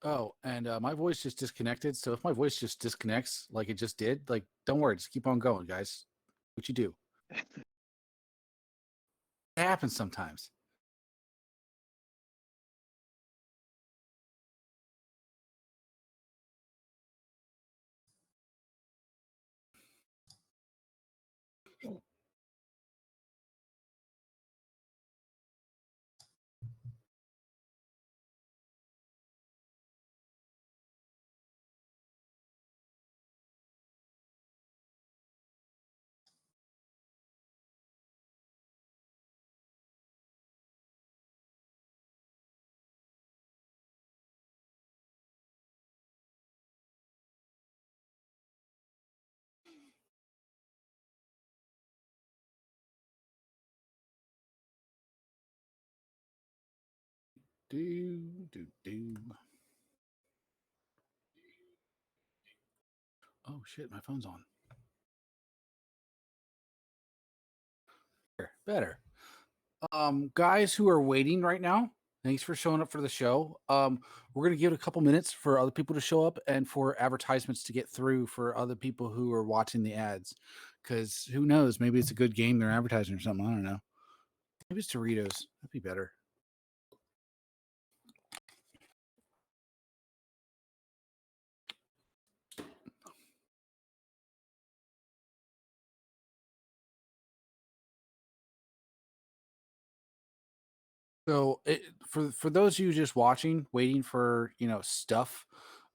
Oh, and my voice just disconnected. So if my voice just disconnects like it just did, like don't worry, just keep on going, guys. What you do? It happens sometimes. Do. Oh shit, my phone's on. Better. Guys who are waiting right now, thanks for showing up for the show. We're gonna give it a couple minutes for other people to show up and for advertisements to get through for other people who are watching the ads. Because who knows? Maybe it's a good game they're advertising or something. I don't know. Maybe it's Doritos. That'd be better. So for those of you just watching, waiting for stuff,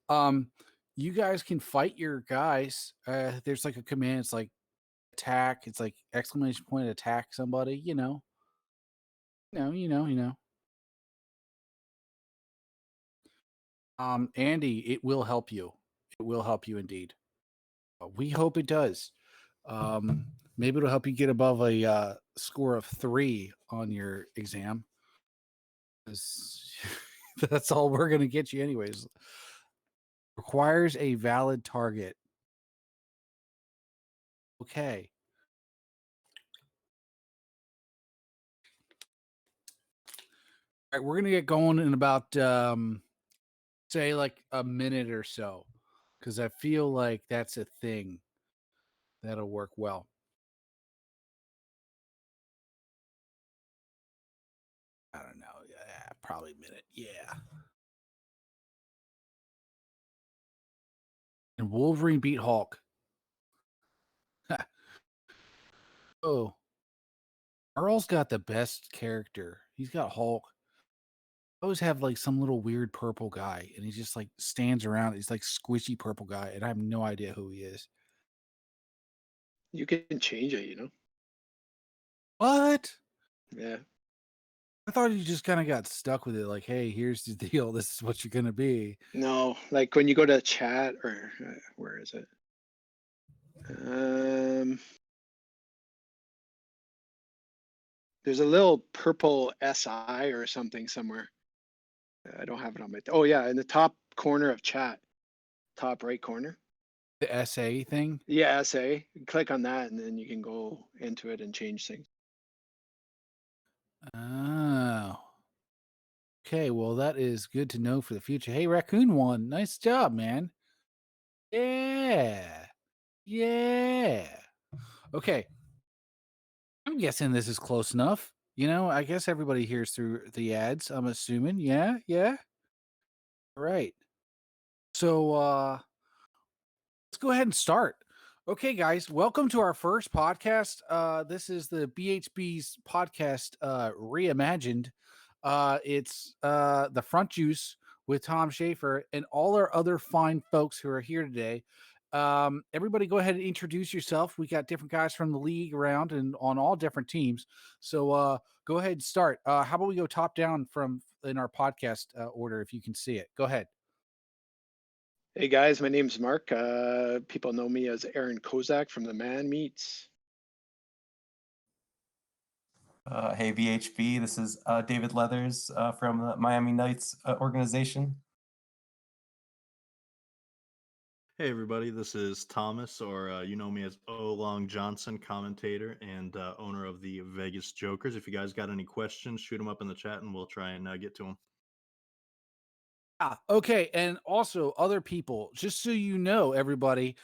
um, you guys can fight your guys. There's like a command. It's like attack. It's like exclamation point attack somebody. You know. Andy, it will help you. It will help you indeed. We hope it does. Maybe it'll help you get above a score of 3 on your exam. 'Cause that's all we're gonna get you, anyways. Requires a valid target. Okay. All right, we're gonna get going in about say like a minute or so, because I feel like that's a thing that'll work well. I don't know. Yeah, probably a minute. Yeah. And Wolverine beat Hulk. Oh, Earl's got the best character. He's got Hulk. I always have like some little weird purple guy, and he just like stands around. He's like squishy purple guy, and I have no idea who he is. You can change it, you know? What? Yeah. I thought you just kind of got stuck with it. Like, hey, here's the deal. This is what you're gonna be. No, like when you go to chat or where is it? There's a little purple SI or something somewhere. I don't have it on my. Oh yeah, in the top corner of chat, top right corner. The SA thing. Yeah, SA. Click on that, and then you can go into it and change things. Oh. Okay, well, that is good to know for the future. Hey, Raccoon won. Nice job, man. Yeah. Yeah. Okay. I'm guessing this is close enough. I guess everybody hears through the ads. I'm assuming. Yeah. Yeah. Right. So let's go ahead and start. Okay, guys, welcome to our first podcast. This is the BHB's podcast reimagined. It's the Front Juice with Tom Shaffer and all our other fine folks who are here today. Everybody, go ahead and introduce yourself. We got different guys from the league around and on all different teams. So go ahead and start. How about we go top down from in our podcast order if you can see it? Go ahead. Hey guys, my name's Mark. People know me as Aaron Kozak from the Man Meats. Hey, BHB, this is David Leathers from the Miami Knights organization. Hey everybody, this is Thomas, or you know me as O Long Johnson, commentator and owner of the Vegas Jokers. If you guys got any questions, shoot them up in the chat and we'll try and get to them. Okay, and also other people, just so you know, everybody,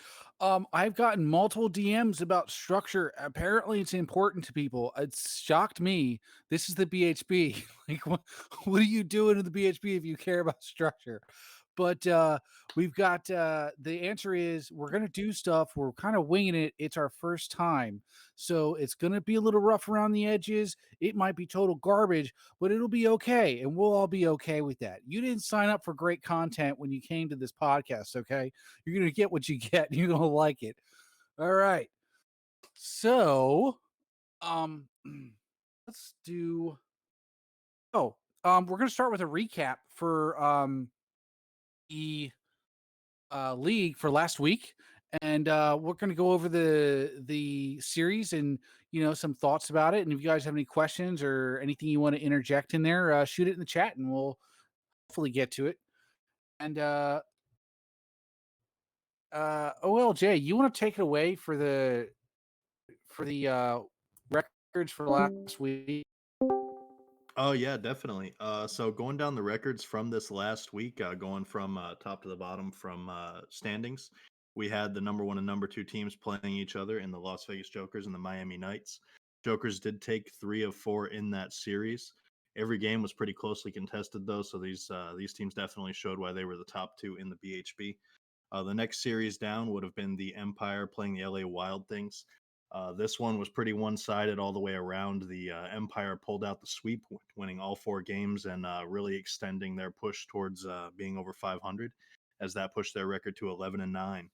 I've gotten multiple DMs about structure. Apparently, it's important to people. It's shocked me. This is the BHB. Like, what are you doing in the BHB if you care about structure? But we've got the answer is we're gonna do stuff. We're kind of winging it. It's our first time, so it's gonna be a little rough around the edges. It might be total garbage, but it'll be okay, and we'll all be okay with that. You didn't sign up for great content when you came to this podcast, okay? You're gonna get what you get. You're gonna like it. All right. So, um, let's do. Oh, we're gonna start with a recap for the league for last week, and we're going to go over the series and some thoughts about it. And if you guys have any questions or anything you want to interject in there, shoot it in the chat, and we'll hopefully get to it. And OLJ, you want to take it away for the records for last week? Oh yeah, definitely. So going down the records from this last week, going from top to the bottom from standings, we had the number one and number two teams playing each other in the Las Vegas Jokers and the Miami Knights. Jokers did take 3 of 4 in that series. Every game was pretty closely contested though, so these teams definitely showed why they were the top two in the BHB. The next series down would have been the Empire playing the LA Wild Things. This one was pretty one sided all the way around. The Empire pulled out the sweep, winning all 4 games and really extending their push towards being over 500, as that pushed their record to 11-9.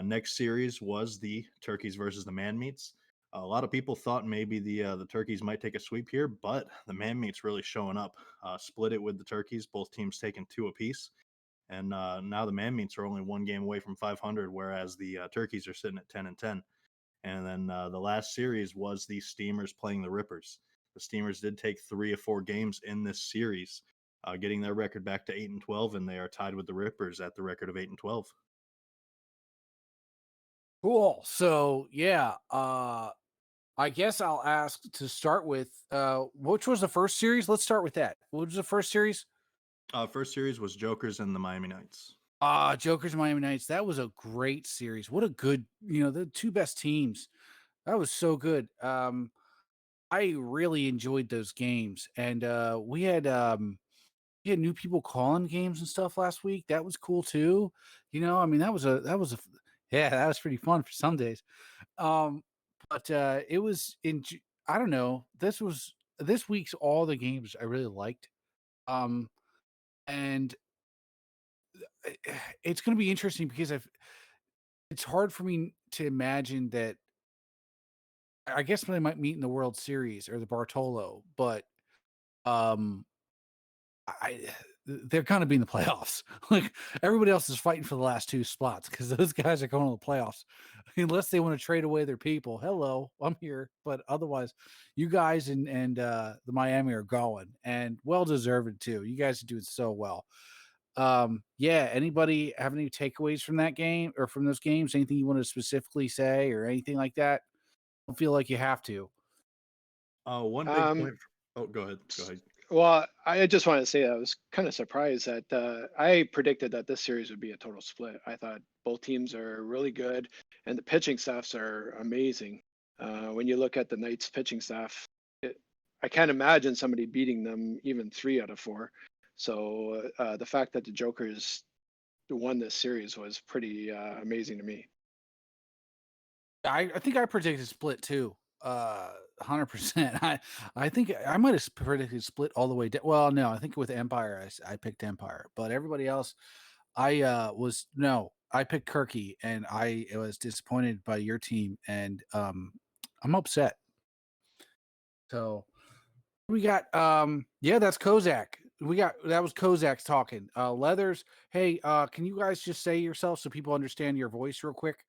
Next series was the Turkeys versus the Man Meats. A lot of people thought maybe the Turkeys might take a sweep here, but the Man Meats really showing up. Split it with the Turkeys, both teams taking 2 apiece. And now the Man Meats are only 1 game away from 500, whereas the Turkeys are sitting at 10-10. And then the last series was the Steamers playing the Rippers. The Steamers did take 3 of 4 games in this series, getting their record back to 8-12, and they are tied with the Rippers at the record of 8-12. Cool. So yeah, I guess I'll ask to start with which was the first series? Let's start with that. What was the first series? First series was Jokers and the Miami Knights. Jokers Miami Knights. That was a great series. What a good, the two best teams. That was so good. I really enjoyed those games. And we had new people calling games and stuff last week. That was cool too. I mean, yeah, that was pretty fun for some days. Um, but it was I don't know. This week's all the games I really liked. Um, and it's going to be interesting because it's hard for me to imagine that. I guess they might meet in the World Series or the Bartolo, but um, I they're gonna be in the playoffs. Like everybody else is fighting for the last 2 spots because those guys are going to the playoffs unless they want to trade away their people. Hello, I'm here, but otherwise, you guys and the Miami are going and well deserved too. You guys are doing so well. Yeah. Anybody have any takeaways from that game or from those games? Anything you want to specifically say or anything like that? Don't feel like you have to. One big Um, point. Oh, go ahead. Go s- ahead. well, I just wanted to say I was kind of surprised that I predicted that this series would be a total split. I thought both teams are really good, and the pitching staffs are amazing. When you look at the Knights' pitching staff, I can't imagine somebody beating them even 3 out of 4. So the fact that the Jokers won this series was pretty amazing to me. I think I predicted split too. 100%. I think I might have predicted split all the way down. Well, no, I think with Empire I picked Empire, but everybody else I was no, I picked Kirky and I was disappointed by your team and I'm upset. So we got yeah, that's Kozak. That was Kozak's talking. Leathers, hey, can you guys just say yourself so people understand your voice real quick?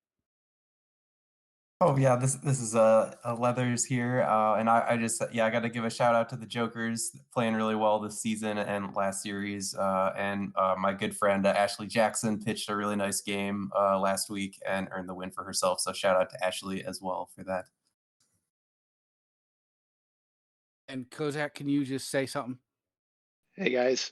Oh yeah, this is Leathers here, and I just yeah I got to give a shout out to the Jokers playing really well this season and last series, and my good friend Ashley Jackson pitched a really nice game last week and earned the win for herself. So shout out to Ashley as well for that. And Kozak, can you just say something? Hey guys.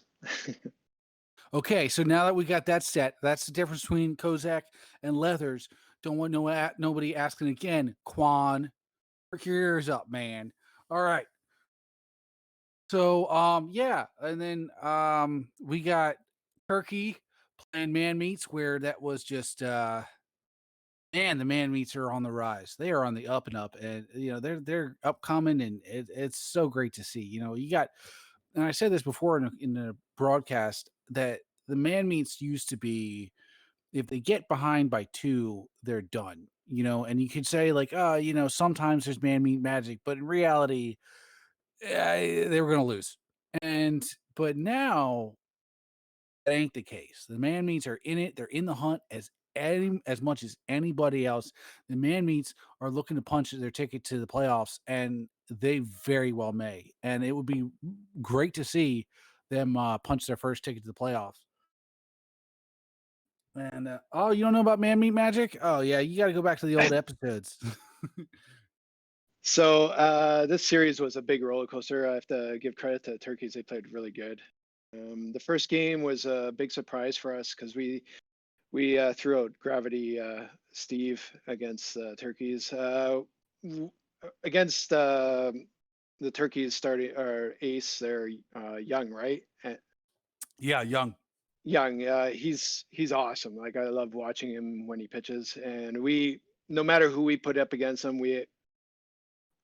Okay, so now that we got that set, that's the difference between Kozak and Leathers. Don't want nobody asking again. Quan, perk your ears up, man. All right. So yeah, and then we got Turkey playing man meats where that was just man, the man meats are on the rise. They are on the up and up, and they're upcoming, and it's so great to see. You got, and I said this before in the broadcast that the man meats used to be if they get behind by two, they're done. And you could say like, sometimes there's man meat magic, but in reality, they were going to lose. And but now that ain't the case. The man meats are in it. They're in the hunt as much as anybody else. The man meats are looking to punch their ticket to the playoffs, and they very well may. And it would be great to see them punch their first ticket to the playoffs. And oh, you don't know about man meat magic? Oh yeah, you got to go back to the old episodes. So this series was a big roller coaster. I have to give credit to the Turkeys; they played really good. The first game was a big surprise for us because we threw out Gravity Steve against Turkeys. Against the Turkeys starting or Ace, they're young, right? Yeah, young. Young, he's awesome. Like I love watching him when he pitches, and no matter who we put up against him, we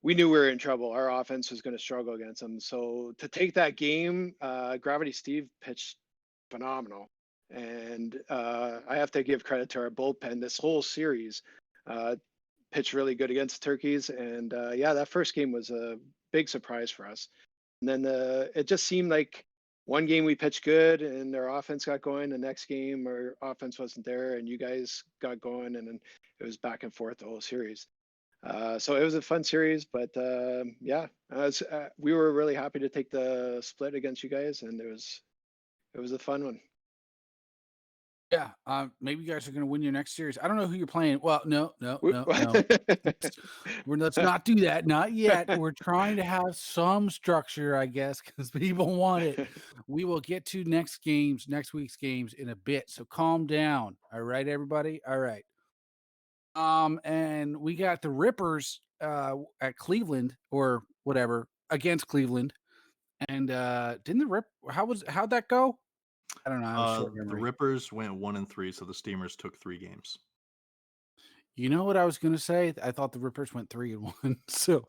knew we were in trouble. Our offense was going to struggle against them. So to take that game, Gravity Steve pitched phenomenal. And I have to give credit to our bullpen. This whole series pitched really good against the Turkeys. And yeah, that first game was a big surprise for us. And then it just seemed like one game we pitched good and our offense got going. The next game, our offense wasn't there and you guys got going. And then it was back and forth the whole series. So it was a fun series, but yeah, we were really happy to take the split against you guys, and it was a fun one. Yeah, maybe you guys are going to win your next series. I don't know who you're playing. Well, no, no, We- no, no. Let's not do that. Not yet. We're trying to have some structure, I guess, because people want it. We will get to next week's games in a bit. So calm down. All right, everybody. All right. And we got the Rippers at Cleveland or whatever against Cleveland. And didn't how'd that go? I don't know. I have a short The memory. Rippers went 1-3, so the Steamers took 3 games. You know what I was gonna say? I thought the Rippers went 3-1. So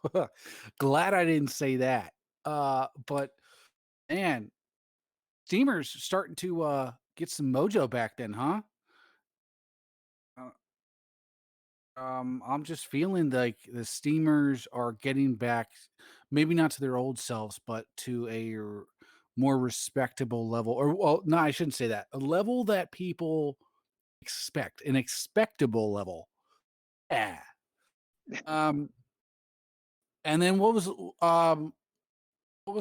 glad I didn't say that. But man, Steamers starting to get some mojo back then, huh? Uh, I'm just feeling like the Steamers are getting back, maybe not to their old selves, but to more respectable level. Or well, no, I shouldn't say that. A level that people expect, an expectable level. Yeah. Um, and then what was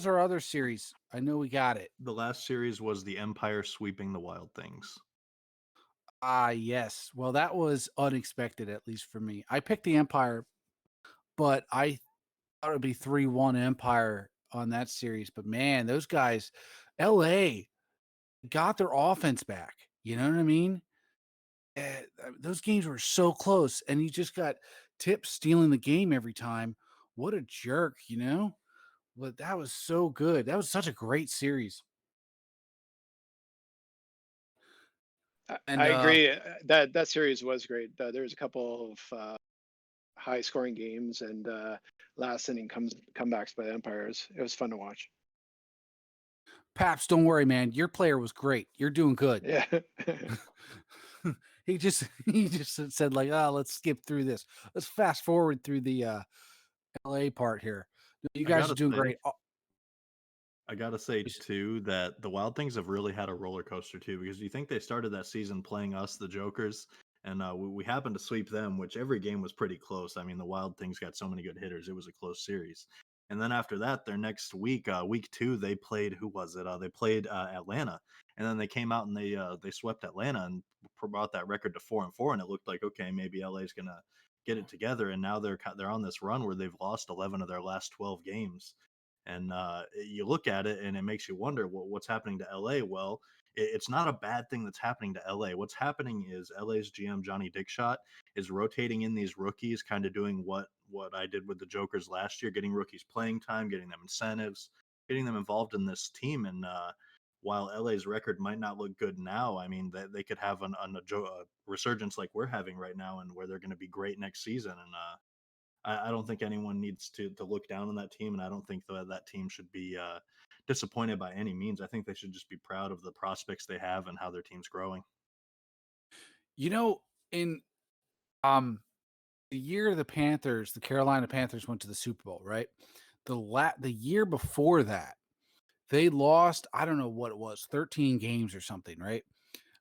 our other series? I know we got it. The last series was the Empire sweeping the Wild Things. Ah, yes. Well, that was unexpected, at least for me. I picked the Empire, but I thought it would be 3-1 Empire on that series. But man, those guys, LA got their offense back. You know what I mean? Those games were so close, and you just got Tips stealing the game every time. What a jerk, you know? But that was so good. That was such a great series. And I agree. That series was great. There was a couple of high scoring games and last inning comebacks by the Empires. It was fun to watch. Paps, don't worry, man. Your player was great. You're doing good. Yeah. he just said like, let's skip through this. Let's fast forward through the LA part here. You I guys are gotta doing say, great. I gotta say too that the Wild Things have really had a roller coaster too, because you think they started that season playing us, the Jokers, and we happened to sweep them, which every game was pretty close. I mean, the Wild Things got so many good hitters; it was a close series. And then after that, their next week, week 2, they played who was it? They played Atlanta, and then they came out and they swept Atlanta and brought that record to 4-4, and it looked like okay, maybe LA's gonna get it together. And now they're on this run where they've lost 11 of their last 12 games. And you look at it and it makes you wonder what's happening to LA. Well, it's not a bad thing that's happening to LA. What's happening is LA's GM Johnny Dickshot is rotating in these rookies, kind of doing what I did with the Jokers last year, getting rookies playing time, getting them incentives, getting them involved in this team. And while LA's record might not look good now, I mean, they could have a resurgence like we're having right now, and where they're going to be great next season. And I don't think anyone needs to look down on that team, and I don't think that team should be disappointed by any means. I think they should just be proud of the prospects they have and how their team's growing. You know, in um the year the Carolina Panthers went to the Super Bowl, right? The year before that, they lost, I don't know what it was, 13 games or something, right?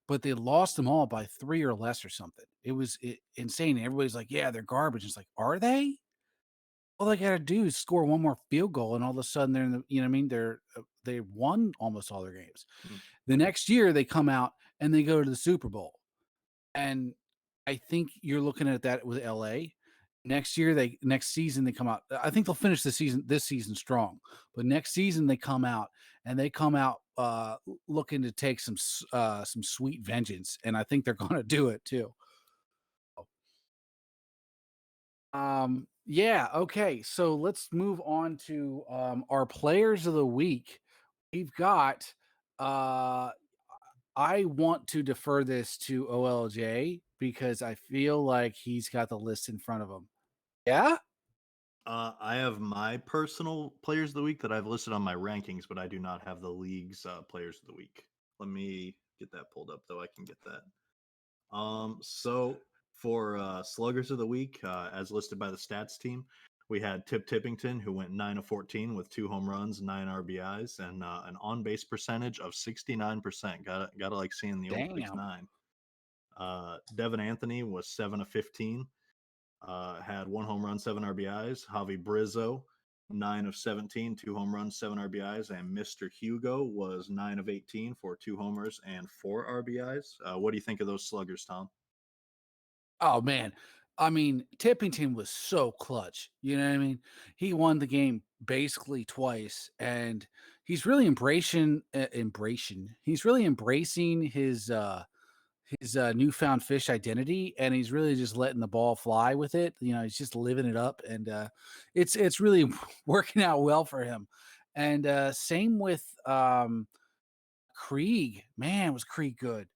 But they lost them all by 3 or less or something. It was insane. Everybody's like, "Yeah, they're garbage." It's like, "Are they?" All they gotta do is score one more field goal, and all of a sudden they're in the, you know what I mean? They won almost all their games. Mm. The next year, they come out and they go to the Super Bowl. And I think you're looking at that with LA. Next season they come out. I think they'll finish this season strong. But next season they come out looking to take some sweet vengeance, and I think they're going to do it too. Yeah, okay. So let's move on to our players of the week. We've got uh I want to defer this to OLJ because I feel like he's got the list in front of him. Yeah? I have my personal players of the week that I've listed on my rankings, but I do not have the league's players of the week. Let me get that pulled up, though. I can get that. So for sluggers of the week, as listed by the stats team, we had Tip Tippington, who went 9 of 14 with 2 home runs, 9 RBIs, and an on base percentage of 69%. Gotta like seeing the old 6 Damn. 9. Devin Anthony was 7 of 15, had 1 home run, 7 RBIs. Javi Brizzo, 9 of 17, 2 home runs, 7 RBIs. And Mr. Hugo was 9 of 18 for 2 homers and 4 RBIs. What do you think of those sluggers, Tom? Oh man. I mean, Tippington was so clutch. You know what I mean? He won the game basically twice, and he's really he's really embracing his newfound fish identity, and he's really just letting the ball fly with it. You know, he's just living it up, and it's really working out well for him. And same with Krieg. Man, was Krieg good?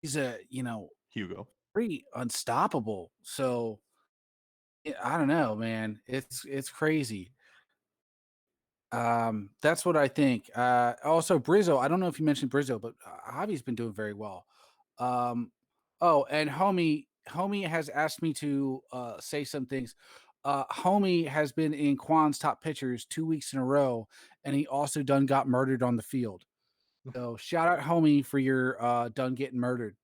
He's Hugo. pretty unstoppable. So I don't know, man. It's crazy. That's what I think. Also Brizzo, I don't know if you mentioned Brizzo, but Javi's been doing very well. Um, oh, and Homie has asked me to say some things. Homie has been in Quan's top pitchers 2 weeks in a row, and he also done got murdered on the field. So shout out Homie for your done getting murdered.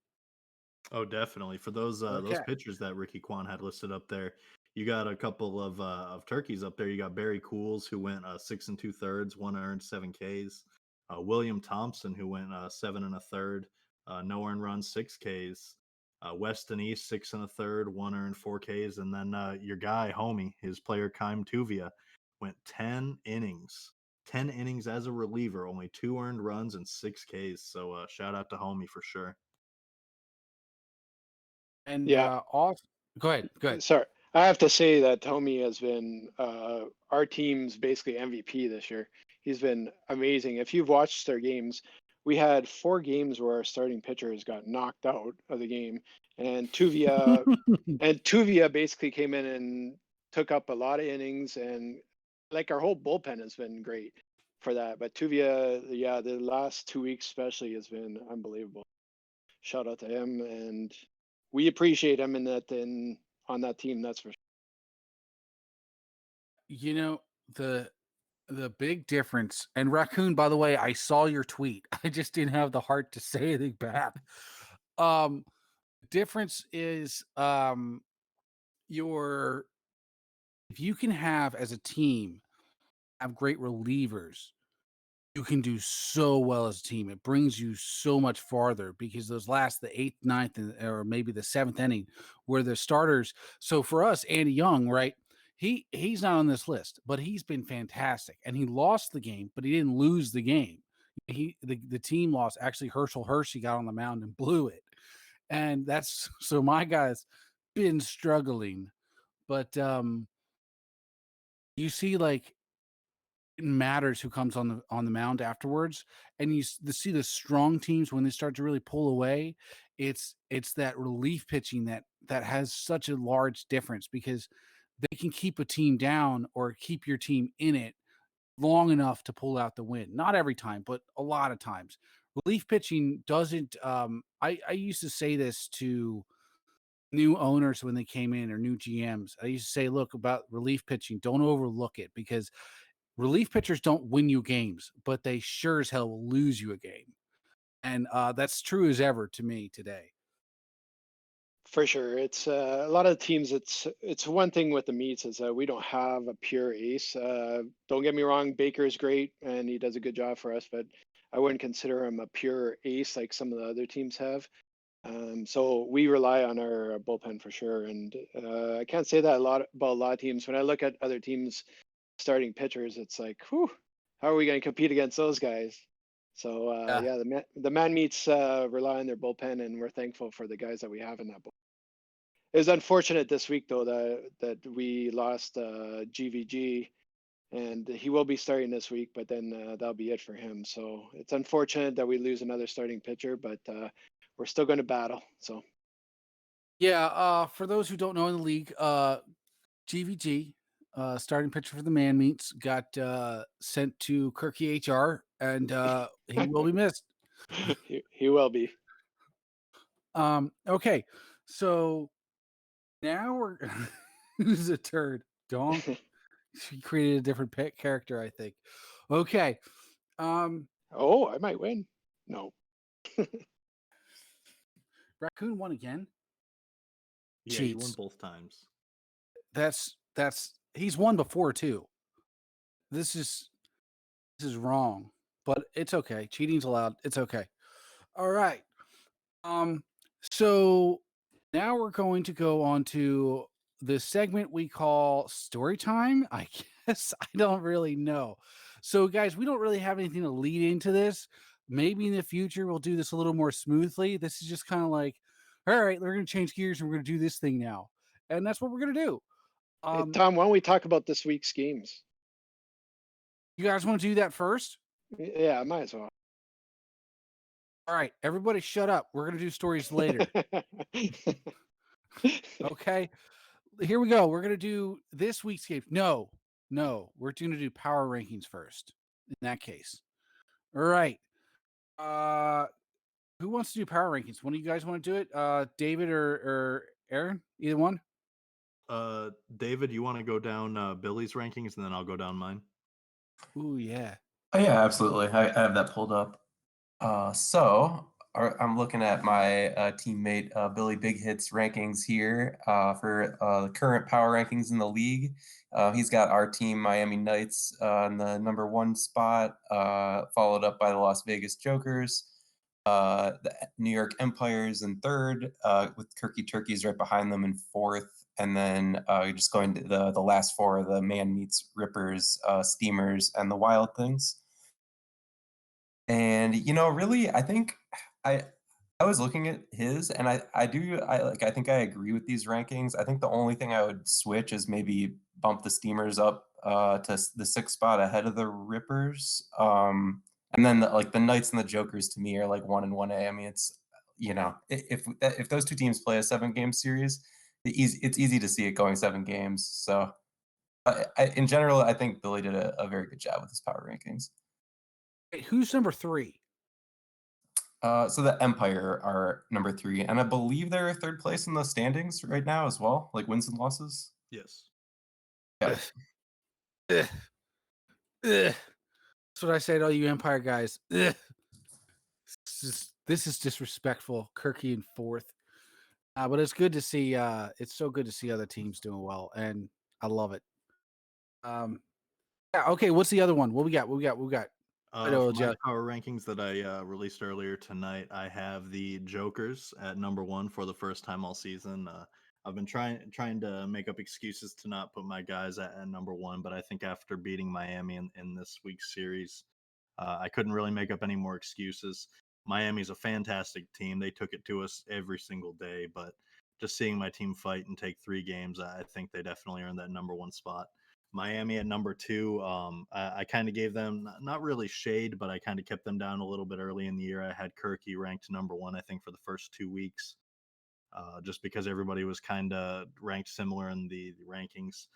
Oh, definitely. For those Okay. pitchers that Ricky Kwan had listed up there, you got a couple of turkeys up there. You got Barry Cools, who went 6 and 2/3, 1 earned, 7 Ks. William Thompson, who went 7 and a third, no earned runs, 6 Ks. Weston East, 6 and a third, 1 earned, 4 Ks. And then your guy, Homie, his player Kaim Tuvia, went 10 innings. 10 innings as a reliever, only 2 earned runs and 6 Ks. So shout out to Homie for sure. And Yeah, off go ahead. Go ahead. sorry. I have to say that Tommy has been our team's basically MVP this year. He's been amazing. If you've watched their games, we had 4 games where our starting pitchers got knocked out of the game, and Tuvia basically came in and took up a lot of innings, and like our whole bullpen has been great for that. But Tuvia, yeah, the last 2 weeks especially has been unbelievable. Shout out to him, and we appreciate him on that team. That's for sure. You know, the big difference, and Raccoon, by the way, I saw your tweet. I just didn't have the heart to say anything back. Um, difference is your if you can have as a team have great relievers, you can do so well as a team. It brings you so much farther because the eighth, ninth, or maybe the seventh inning, where the starters. So for us, Andy Young, right? He's not on this list, but he's been fantastic, and he lost the game, but he didn't lose the game. the team lost. Actually, Herschel Hershey got on the mound and blew it, and that's so my guy's been struggling. But you see, like it matters who comes on the mound afterwards, and see the strong teams when they start to really pull away. It's that relief pitching that has such a large difference because they can keep a team down or keep your team in it long enough to pull out the win. Not every time, but a lot of times. Relief pitching doesn't. I used to say this to new owners when they came in or new GMs. I used to say, look, about relief pitching, don't overlook it because relief pitchers don't win you games, but they sure as hell will lose you a game. And that's true as ever to me today. For sure. It's a lot of teams. It's one thing with the meets is we don't have a pure ace. Don't get me wrong, Baker's great and he does a good job for us, but I wouldn't consider him a pure ace like some of the other teams have. So we rely on our bullpen for sure. And I can't say that a lot about a lot of teams. When I look at other teams starting pitchers, it's like, whew, how are we going to compete against those guys? So Yeah. yeah, the man meets rely on their bullpen, and we're thankful for the guys that we have in that bullpen. It was unfortunate this week though that we lost GVG, and he will be starting this week, but then that'll be it for him. So it's unfortunate that we lose another starting pitcher, but we're still going to battle. So Yeah. For those who don't know in the league, GVG, starting pitcher for the man meets, got sent to Kirky HR, and he will be missed. he will be. Okay, so now we're who's a turd? Donk. She created a different pet character, I think. Okay. Oh, I might win. No. Raccoon won again. Yeah, you won Cheats. both times. That's he's won before too. This is wrong, but it's okay. Cheating's allowed. It's okay. All right. Um, so now we're going to go on to the segment we call story time. I guess I don't really know. So, guys, we don't really have anything to lead into this. Maybe in the future we'll do this a little more smoothly. This is just kind of like, all right, we're going to change gears and we're going to do this thing now, and that's what we're going to do. Hey, Tom, why don't we talk about this week's games? You guys want to do that first? Yeah, might as well. All right, everybody, shut up. We're going to do stories later. Okay. Here we go. We're going to do this week's game. No, we're going to do power rankings first in that case. All right. Who wants to do power rankings? One of you guys want to do it? David or Aaron? Either one? David, you want to go down Billy's rankings and then I'll go down mine? Ooh, yeah. Oh yeah, absolutely. I have that pulled up. I'm looking at my teammate Billy Big Hits rankings here for the current power rankings in the league. He's got our team, Miami Knights, in the #1 spot, followed up by the Las Vegas Jokers, the New York Empires in third, with Kirky Turkeys right behind them in fourth. And then you're just going to the last four, the Man Meets Rippers, Steamers, and the Wild Things. And really, I think I I was looking at his, and I think I agree with these rankings. I think the only thing I would switch is maybe bump the Steamers up to the sixth spot ahead of the Rippers. And then the Knights and the Jokers to me are like 1 and 1A. I mean, it's if those two teams play a 7-game series, it's easy to see it going 7 games. So in general, I think Billy did a very good job with his power rankings. Wait, who's number 3? So the Empire are #3, and I believe they're third place in the standings right now as well, like wins and losses. Yes. Yeah. Ugh. Ugh. That's what I say to all you Empire guys. Ugh. This is disrespectful. Kirky in fourth. But it's good to see. It's so good to see other teams doing well, and I love it. Yeah. Okay. What's the other one? What we got? I know, For my Jeff. power rankings that I released earlier tonight, I have the Jokers at #1 for the first time all season. I've been trying to make up excuses to not put my guys at #1, but I think after beating Miami in this week's series, I couldn't really make up any more excuses. Miami's a fantastic team. They took it to us every single day, but just seeing my team fight and take 3 games, I think they definitely earned that number 1 spot. Miami at number 2, I kind of gave them not really shade, but I kind of kept them down a little bit early in the year. I had Kirky ranked number 1, I think, for the first 2 weeks, just because everybody was kind of ranked similar in the rankings.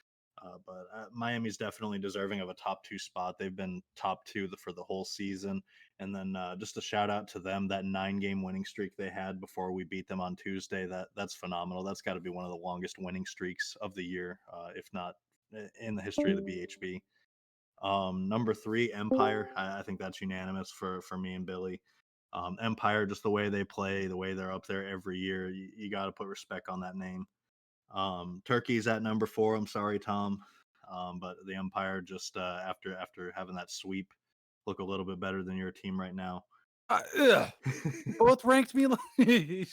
But Miami's definitely deserving of a top 2 spot. They've been top 2 for the whole season. And then just a shout out to them, that 9-game winning streak they had before we beat them on Tuesday. That's phenomenal. That's got to be one of the longest winning streaks of the year, if not in the history of the BHB. Number 3, Empire. I think that's unanimous for me and Billy. Empire, just the way they play, the way they're up there every year, you got to put respect on that name. Turkey's at number 4. I'm sorry, Tom, but the Empire just after having that sweep look a little bit better than your team right now. Both ranked me like you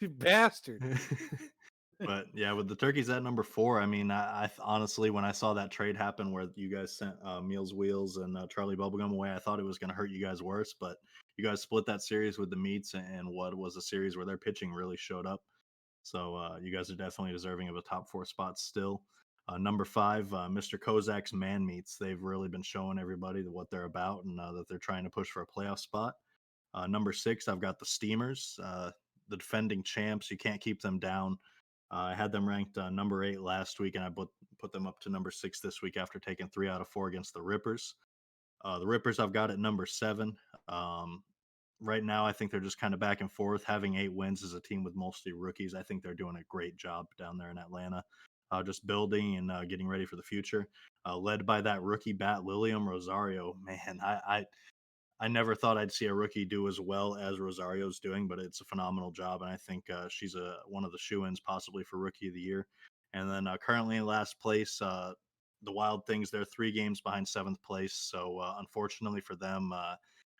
bastard. But yeah, with the Turkeys at number 4, I mean, I honestly, when I saw that trade happen where you guys sent Meals Wheels and Charlie Bubblegum away, I thought it was going to hurt you guys worse. But you guys split that series with the Meats, and what was a series where their pitching really showed up. So you guys are definitely deserving of a top 4 spot still. Number 5, Mr. Kozak's Man Meats. They've really been showing everybody what they're about, and that they're trying to push for a playoff spot. Number 6, I've got the Steamers, the defending champs. You can't keep them down. I had them ranked number 8 last week, and I put them up to number 6 this week after taking 3 out of 4 against the Rippers. The Rippers I've got at number 7. Right now, I think they're just kind of back and forth. Having 8 wins as a team with mostly rookies, I think they're doing a great job down there in Atlanta, just building and getting ready for the future. Led by that rookie bat, Lilium Rosario. Man, I never thought I'd see a rookie do as well as Rosario's doing, but it's a phenomenal job, and I think she's one of the shoe-ins possibly for Rookie of the Year. And then currently in last place, the Wild Things, they're 3 games behind 7th place. So unfortunately for them,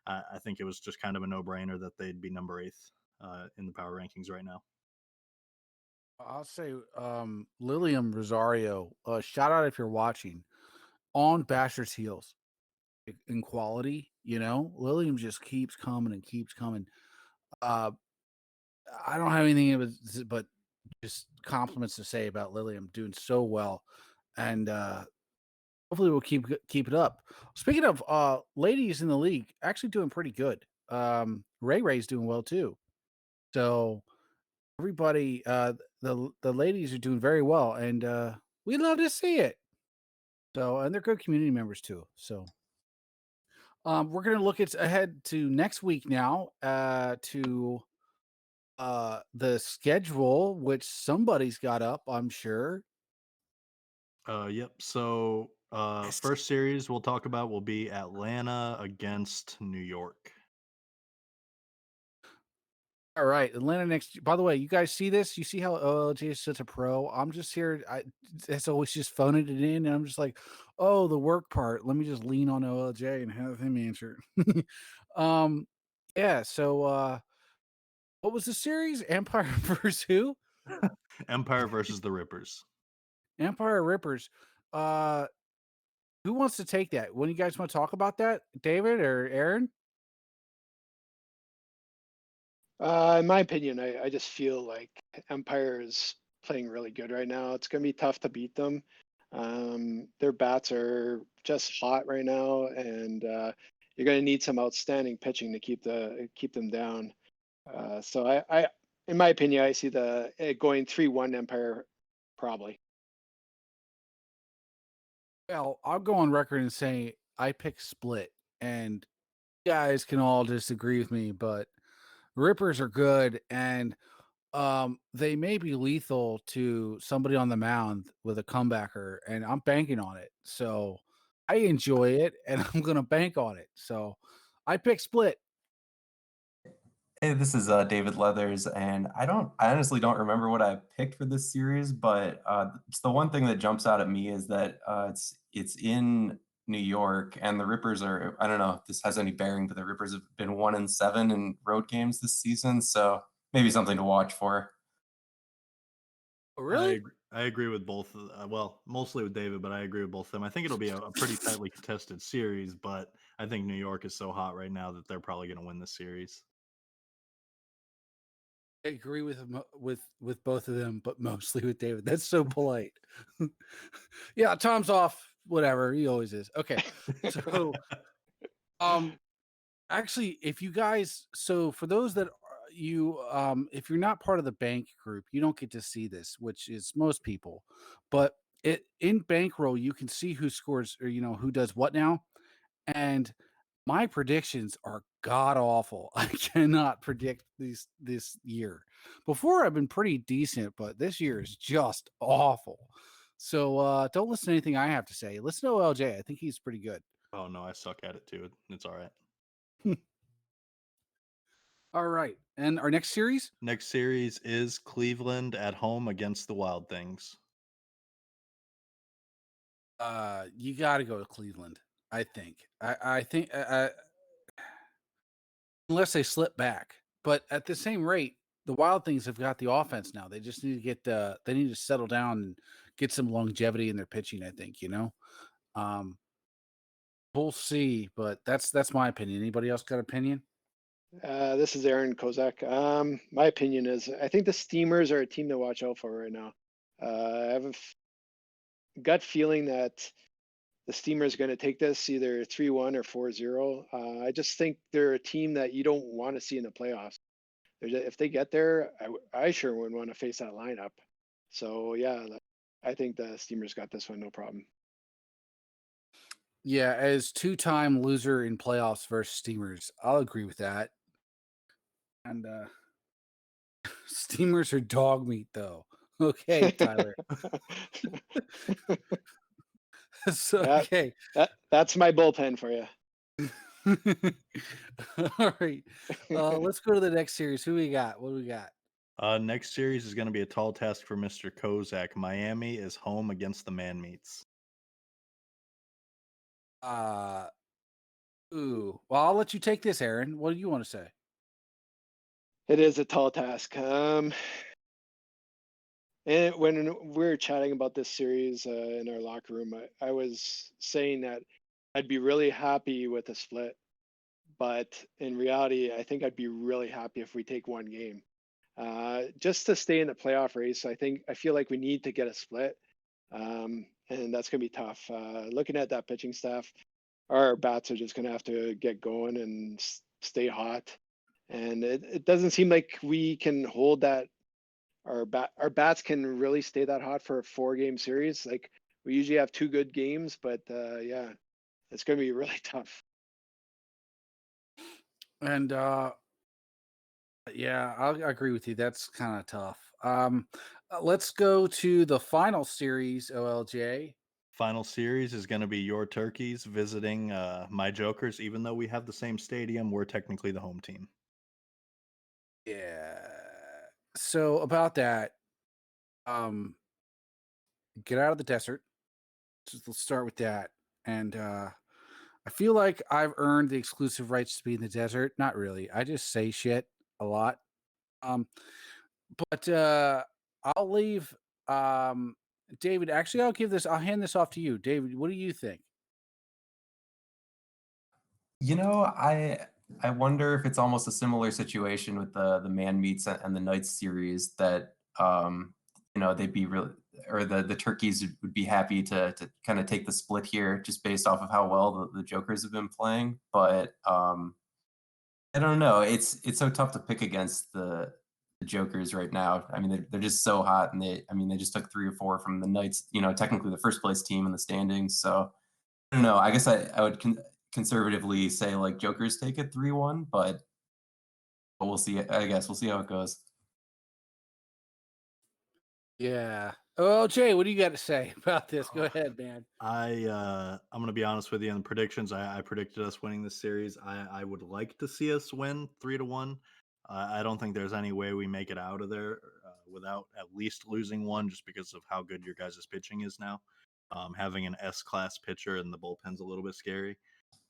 I think it was just kind of a no-brainer that they'd be number 8th in the power rankings right now. I'll say Lilium Rosario, shout out if you're watching, on Basher's heels in quality, Lilium just keeps coming and keeps coming. I don't have anything but just compliments to say about Lilium doing so well, and hopefully we'll keep it up. Speaking of ladies in the league, actually doing pretty good. Ray's doing well too. So everybody, the ladies are doing very well, and we love to see it. So, and they're good community members too. So, we're gonna look ahead to next week now, to the schedule, which somebody's got up, I'm sure. Yep. So Yes. first series we'll talk about will be Atlanta against New York. All right, Atlanta next. By the way, you guys see this? You see how OLJ is such a pro? I'm just here. It's always just phoning it in, and I'm just like, oh, the work part. Let me just lean on OLJ and have him answer. um, yeah. So, what was the series? Empire versus who? Empire versus the Rippers. Empire Rippers. Uh, who wants to take that? When you guys want to talk about that, David or Aaron? In my opinion, I just feel like Empire is playing really good right now. It's going to be tough to beat them. Their bats are just hot right now, and you're going to need some outstanding pitching to keep them down. So in my opinion, I see going 3-1 Empire probably. Well, I'll go on record and say I pick split, and you guys can all disagree with me, but Rippers are good, and they may be lethal to somebody on the mound with a comebacker, and I'm banking on it. So I enjoy it, and I'm gonna bank on it. So I pick split. Hey, this is David Leathers, and I honestly don't remember what I picked for this series, but it's the one thing that jumps out at me is that it's in New York, and the Rippers are. I don't know if this has any bearing, but the Rippers have been 1-7 in road games this season, so maybe something to watch for. Oh, really? I agree with both. Well, mostly with David, but I agree with both of them. I think it'll be a pretty tightly contested series, but I think New York is so hot right now that they're probably going to win the series. I agree with with both of them, but mostly with David. That's so polite. Yeah, Tom's off. Whatever, he always is. Okay, so um, actually, if you guys, so for those that if you're not part of the bank group, you don't get to see this, which is most people. But it in bankroll, you can see who scores or who does what now. And my predictions are god awful. I cannot predict this year. Before I've been pretty decent, but this year is just awful. So don't listen to anything I have to say. Listen to OLJ. I think he's pretty good. Oh no, I suck at it too. It's all right. All right. And our next series? Next series is Cleveland at home against the Wild Things. You got to go to Cleveland. I think. I think unless they slip back, but at the same rate, the Wild Things have got the offense now. They just need to get they need to settle down and get some longevity in their pitching. I think Um, we'll see, but that's my opinion. Anybody else got an opinion? This is Aaron Kozak. My opinion is I think the Steamers are a team to watch out for right now. I have a gut feeling that the Steamers are going to take this either 3-1 or 4-0. I just think they're a team that you don't want to see in the playoffs. If they get there, I sure wouldn't want to face that lineup. So yeah, I think the Steamers got this one, no problem. Yeah, as two-time loser in playoffs versus Steamers, I'll agree with that. And Steamers are dog meat, though. Okay, Tyler. So Yeah, okay. that's my bullpen for you. All right. Let's go to the next series. Who we got? What do we got? Next series is going to be a tall task for Mr. Kozak. Miami is home against the Man Meats. Uh Ooh. Well, I'll let you take this, Aaron. What do you want to say? It is a tall task. And when we were chatting about this series in our locker room, I was saying that I'd be really happy with a split, but in reality, I think I'd be really happy if we take one game. Just to stay in the playoff race, I feel like we need to get a split, and that's going to be tough. Looking at that pitching staff, our bats are just going to have to get going and stay hot. And it doesn't seem like we can hold that our bats can really stay that hot for a 4-game series. Like we usually have 2 good games, but yeah, it's going to be really tough. And yeah, I'll agree with you. That's kind of tough. Let's go to the final series, OLJ. Final series is going to be your Turkeys visiting my Jokers. Even though we have the same stadium, we're technically the home team. Yeah. So about that, um, get out of the desert. Just let's start with that. And I feel like I've earned the exclusive rights to be in the desert. Not really. I just say shit a lot. Um, but I'll leave. Um, David, actually, I'll hand this off to you. David, what do you think? You know, I wonder if it's almost a similar situation with the Man Meats and the Knights series that they'd be really, or the Turkeys would be happy to kind of take the split here just based off of how well the Jokers have been playing. But I don't know. It's so tough to pick against the Jokers right now. I mean, they're just so hot, and they just took 3 or 4 from the Knights. Technically the first place team in the standings. So I don't know. I guess I would conservatively say like Jokers take it 3-1, but we'll see. I guess we'll see how it goes. Yeah. Oh, Jay, what do you got to say about this? Go ahead, man. I'm gonna be honest with you on the predictions. I predicted us winning this series. I would like to see us win 3-1. I don't think there's any way we make it out of there without at least losing one, just because of how good your guys' pitching is now. Having an S-class pitcher and the bullpen's a little bit scary.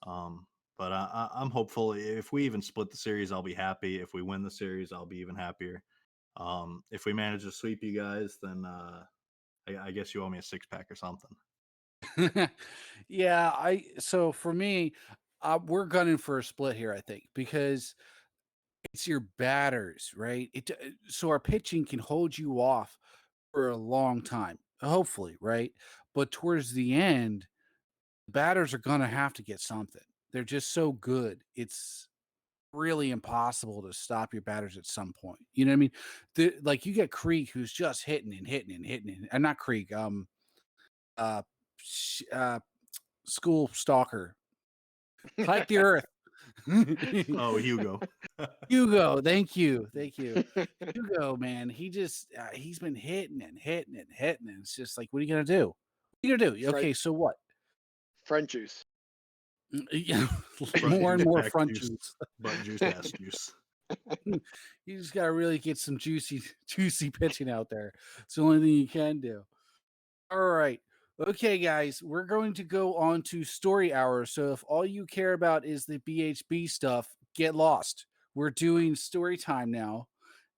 But I'm hopeful. If we even split the series, I'll be happy. If we win the series, I'll be even happier. If we manage to sweep you guys, then I guess you owe me a 6 pack or something. Yeah, so for me, we're gunning for a split here, I think, because it's your batters, right? So our pitching can hold you off for a long time, hopefully, right? But towards the end, batters are gonna have to get something. They're just so good. It's really impossible to stop your batters at some point. You know what I mean? Like you get Krieg who's just hitting and hitting and hitting and not Krieg, uh, uh school stalker. Hike the earth. Oh, Hugo. Hugo, thank you, thank you. Hugo, man, he's been hitting and hitting and hitting, and it's just like, what are you gonna do? What are you gonna do? Front Okay, so what? front juice. Yeah, Front more and juice, more back front juice, juice. butt juice, ass juice. You just gotta really get some juicy pitching out there. It's the only thing you can do. All right. Okay, guys, we're going to go on to story hour. So if all you care about is the BHB stuff, get lost. We're doing story time now.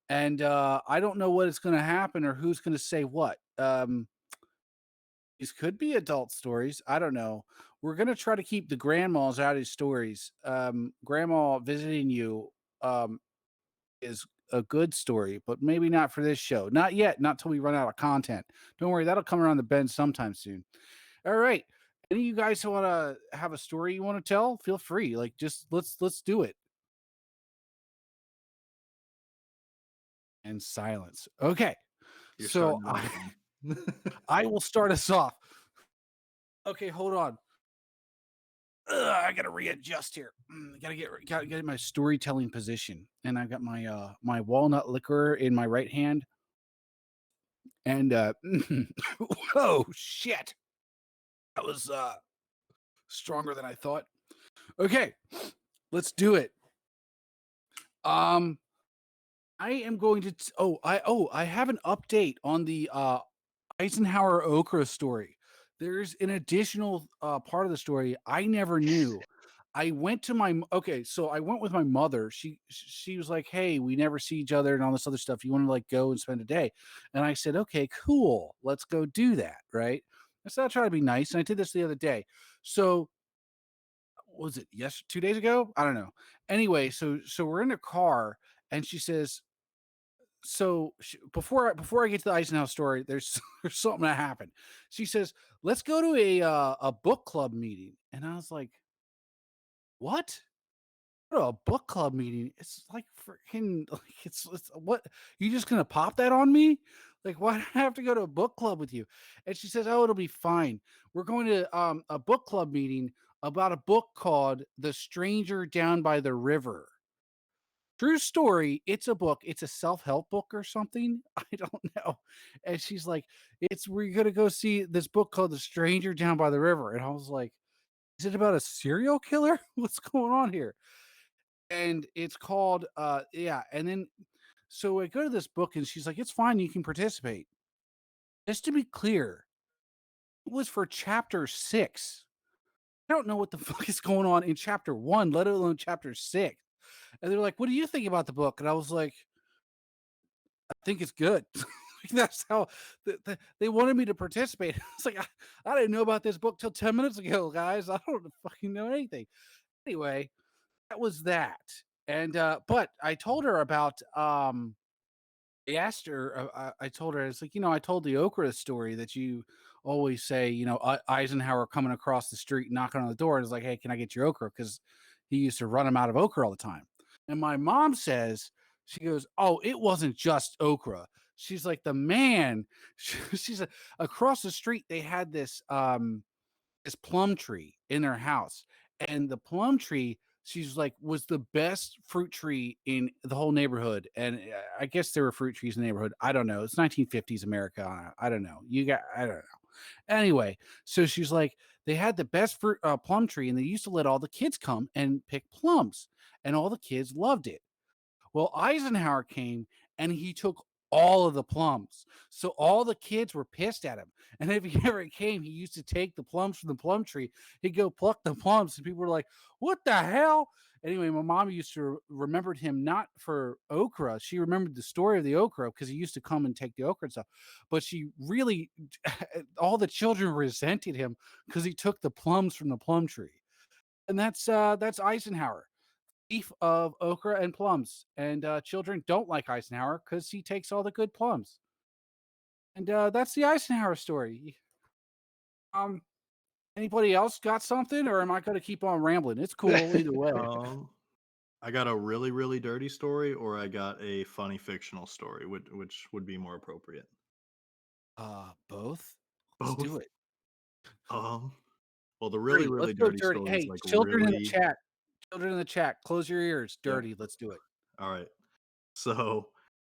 And I don't know what is going to happen or who's going to say what. These could be adult stories. I don't know. We're going to try to keep the grandmas out of stories. Grandma visiting you is a good story, but maybe not for this show. Not yet. Not till we run out of content. Don't worry, that'll come around the bend sometime soon. All right. Any of you guys want to have a story you want to tell? Feel free. Like, just let's do it. And silence. Okay. You're So starting it off, man. I will start us off. Okay, hold on. I gotta readjust here. Gotta get in my storytelling position, and I got my my walnut liquor in my right hand, and whoa, shit, that was stronger than I thought. Okay, let's do it. Um, I am going to. I have an update on the Eisenhower okra story. There's an additional part of the story I never knew. I went to okay, so I went with my mother. She was like, "Hey, we never see each other and all this other stuff. You want to like go and spend a day?" And I said, "Okay, cool. Let's go do that." Right? I said, "I'll try to be nice." And I did this the other day. So was it 2 days ago? I don't know. Anyway, so we're in a car, and she says, before I get to the Eisenhower story, there's there's something that happened. She says, "Let's go to a book club meeting," and I was like, "What? Go to a book club meeting? It's like freaking like it's what? You just gonna pop that on me? Like, why do I have to go to a book club with you?" And she says, "Oh, it'll be fine. We're going to a book club meeting about a book called The Stranger Down by the River." True story. It's a book. It's a self-help book or something. I don't know. And she's like, we're gonna go see this book called The Stranger Down by the River. And I was like, is it about a serial killer? What's going on here? And it's called yeah, and then so I go to this book and she's like, it's fine, you can participate. Just to be clear, it was for chapter 6. I don't know what the fuck is going on in chapter 1, let alone chapter 6. And they're like, what do you think about the book? And I was like, I think it's good. That's how they wanted me to participate. It's like I didn't know about this book till 10 minutes ago, guys. I don't fucking know anything. Anyway, that was that. And but I told her about I asked her, I told her, it's like, I told the okra story that you always say, Eisenhower coming across the street, knocking on the door, and is like, hey, can I get your okra? Because he used to run him out of okra all the time. And my mom says, she goes, oh, it wasn't just okra. She's like, the man, she's like, across the street, they had this plum tree in their house. And the plum tree, she's like, was the best fruit tree in the whole neighborhood. And I guess there were fruit trees in the neighborhood. I don't know. It's 1950s America. I don't know. I don't know. Anyway, so she's like, they had the best fruit plum tree, and they used to let all the kids come and pick plums, and all the kids loved it. Well, Eisenhower came and he took all of the plums. So all the kids were pissed at him. And if he ever came, he used to take the plums from the plum tree. He'd go pluck the plums, and people were like, what the hell? Anyway, my mom used to remembered him not for okra. She remembered the story of the okra because he used to come and take the okra and stuff. But she really, all the children resented him because he took the plums from the plum tree, and that's Eisenhower, thief of okra and plums. And children don't like Eisenhower because he takes all the good plums. And that's the Eisenhower story. Um, Anybody else got something, or am I going to keep on rambling? It's cool either way. Um, I got a really, really dirty story, or I got a funny fictional story, which would be more appropriate. Both. Let's do Both. it. Um, well, the really, Dirty. Let's really go dirty dirty. story is Hey, like children in the really. chat. Children in the chat. Close your ears. Yep. Dirty. Let's do it. All right. So,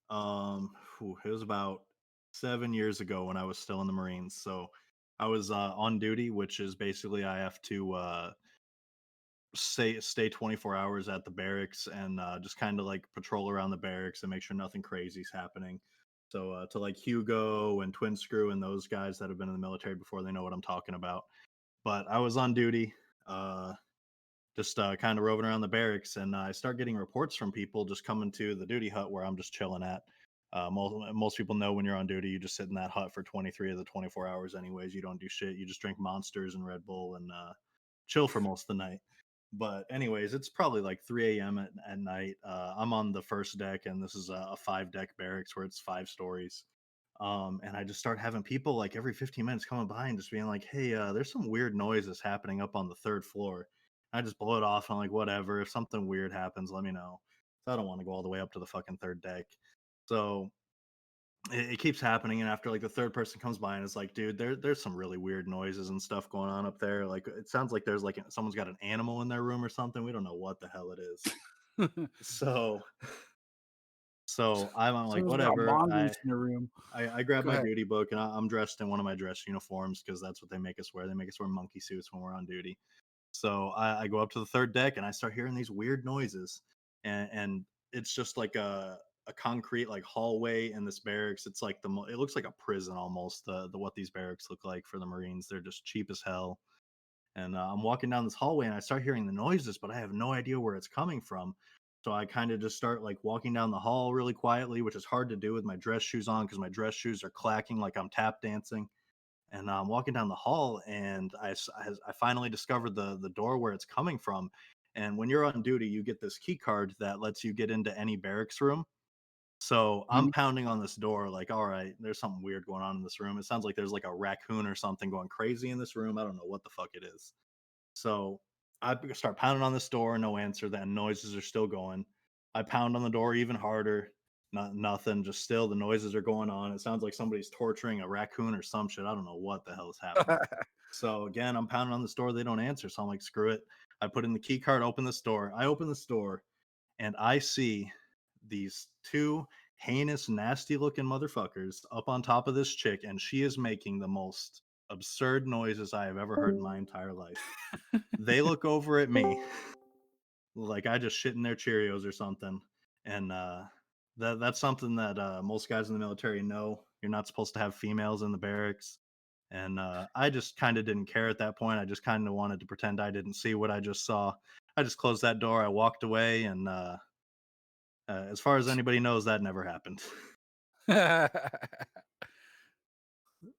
it was about 7 years ago when I was still in the Marines. So I was on duty, which is basically I have to stay 24 hours at the barracks and just kind of like patrol around the barracks and make sure nothing crazy's happening. So to like Hugo and Twin Screw and those guys that have been in the military before, they know what I'm talking about. But I was on duty, just kind of roving around the barracks, and I start getting reports from people just coming to the duty hut where I'm just chilling at. Most people know when you're on duty, you just sit in that hut for 23 of the 24 hours, anyways. You don't do shit. You just drink monsters and Red Bull and chill for most of the night. But anyways, it's probably like 3 a.m. At night. I'm on the first deck, and this is a 5 deck barracks where it's 5 stories. And I just start having people like every 15 minutes coming by and just being like, "Hey, there's some weird noises happening up on the third floor." I just blow it off. And I'm like, "Whatever. If something weird happens, let me know." So I don't want to go all the way up to the fucking third deck. So it keeps happening, and after like the third person comes by and it's like, "Dude, there's some really weird noises and stuff going on up there. Like it sounds like there's like someone's got an animal in their room or something. We don't know what the hell it is." So I'm like, Someone's got a whatever. mongoose in the room. I grab Go my ahead. duty book, and I'm dressed in one of my dress uniforms because that's what they make us wear. They make us wear monkey suits when we're on duty. So I go up to the third deck and I start hearing these weird noises, and it's just like a concrete like hallway in this barracks. It's like it looks like a prison almost. The what these barracks look like for the Marines. They're just cheap as hell. And I'm walking down this hallway and I start hearing the noises, but I have no idea where it's coming from. So I kind of just start like walking down the hall really quietly, which is hard to do with my dress shoes on because my dress shoes are clacking like I'm tap dancing. And I'm walking down the hall, and I finally discovered the door where it's coming from. And when you're on duty, you get this key card that lets you get into any barracks room. So I'm Mhm. pounding on this door, like, all right, there's something weird going on in this room. It sounds like there's like a raccoon or something going crazy in this room. I don't know what the fuck it is. So I start pounding on this door, no answer. Then noises are still going. I pound on the door even harder. Nothing. Just still the noises are going on. It sounds like somebody's torturing a raccoon or some shit. I don't know what the hell is happening. So again, I'm pounding on this door. They don't answer. So I'm like, screw it. I put in the key card, open this door. I open this door, and I see these two heinous, nasty looking motherfuckers up on top of this chick, and she is making the most absurd noises I have ever heard in my entire life. They look over at me like I just shit in their Cheerios or something. And that's something that most guys in the military know. You're not supposed to have females in the barracks. And I just kind of didn't care at that point. I just kind of wanted to pretend I didn't see what I just saw. I just closed that door. I walked away. And as far as anybody knows, that never happened.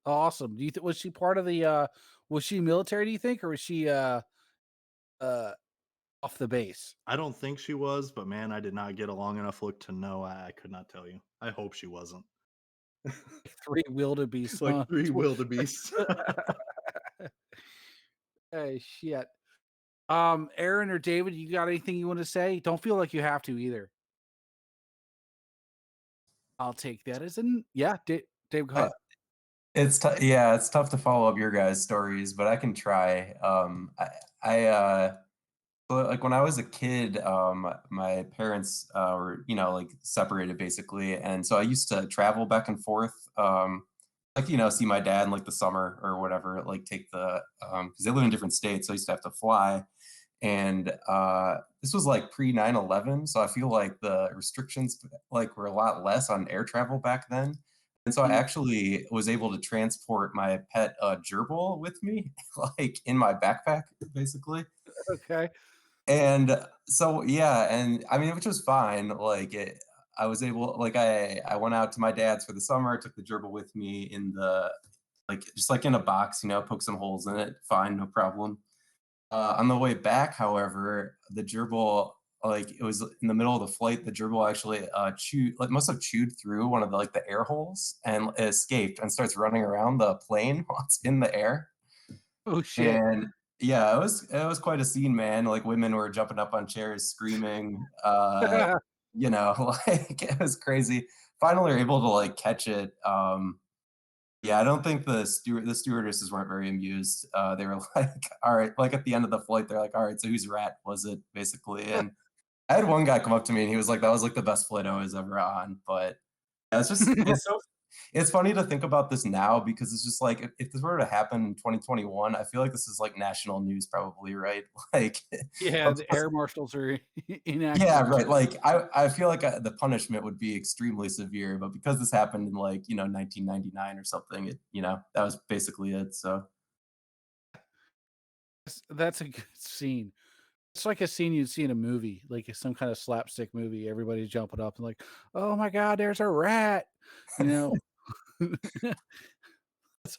Awesome. Do you was she part of the was she military, do you think, or was she uh off the base? I don't think she was, but man, I did not get a long enough look to know. I could not tell you. I hope she wasn't. Three wildebeest, Like huh? three wildebeests. Hey, shit. Aaron or David, you got anything you want to say? Don't feel like you have to either. I'll take that as an yeah, Dave, go Uh, ahead. yeah, it's tough to follow up your guys' stories, but I can try. But like when I was a kid, my parents were, like separated basically, and so I used to travel back and forth, like see my dad in like the summer or whatever, like take the because they live in different states, so I used to have to fly, and this was like pre 9/11, so I feel like the restrictions like were a lot less on air travel back then. And so I Mm, actually was able to transport my pet gerbil with me, like in my backpack, basically. okay. And so yeah, and I mean, which was fine. I was able, I went out to my dad's for the summer. Took the gerbil with me in the just like in a box, poke some holes in it. Fine, no problem. On the way back, however, the gerbil, it was in the middle of the flight. The gerbil actually must have chewed through one of the air holes and escaped and starts running around the plane while it's in the air. Oh shit. And yeah, it was quite a scene, man. Like women were jumping up on chairs, screaming. It was crazy. Finally, we were able to catch it. Yeah, I don't think the stewardesses weren't very amused. They were like, "All right," like at the end of the flight, they're like, "All right, so whose rat was it?" Basically, and I had one guy come up to me and he was like, "That was like the best flight I was ever on." But yeah, it's funny to think about this now because it's just like if this were to happen in 2021, I feel like this is like national news probably, right? Like, Yeah, of the course- air marshals are yeah, inactive. right. Like I feel like the punishment would be extremely severe, but because this happened in 1999 or something, that was basically it. So That's a good scene. It's like a scene you'd see in a movie, like some kind of slapstick movie. Everybody's jumping up and like, "Oh my god, there's a rat!" You know, that's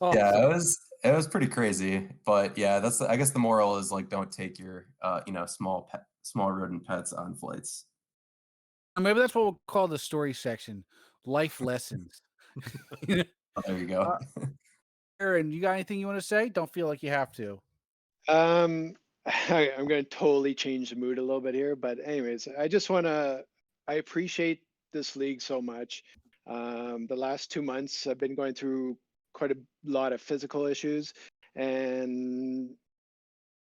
yeah, awesome. it was pretty crazy. But yeah, I guess the moral is don't take your small rodent pets on flights. Or maybe that's what we'll call the story section, life lessons. You know? Oh, there you go. Uh, Aaron, you got anything you want to say? Don't feel like you have to. Um, I'm going to totally change the mood a little bit here, but anyways, I appreciate this league so much. The last 2 months, I've been going through quite a lot of physical issues, and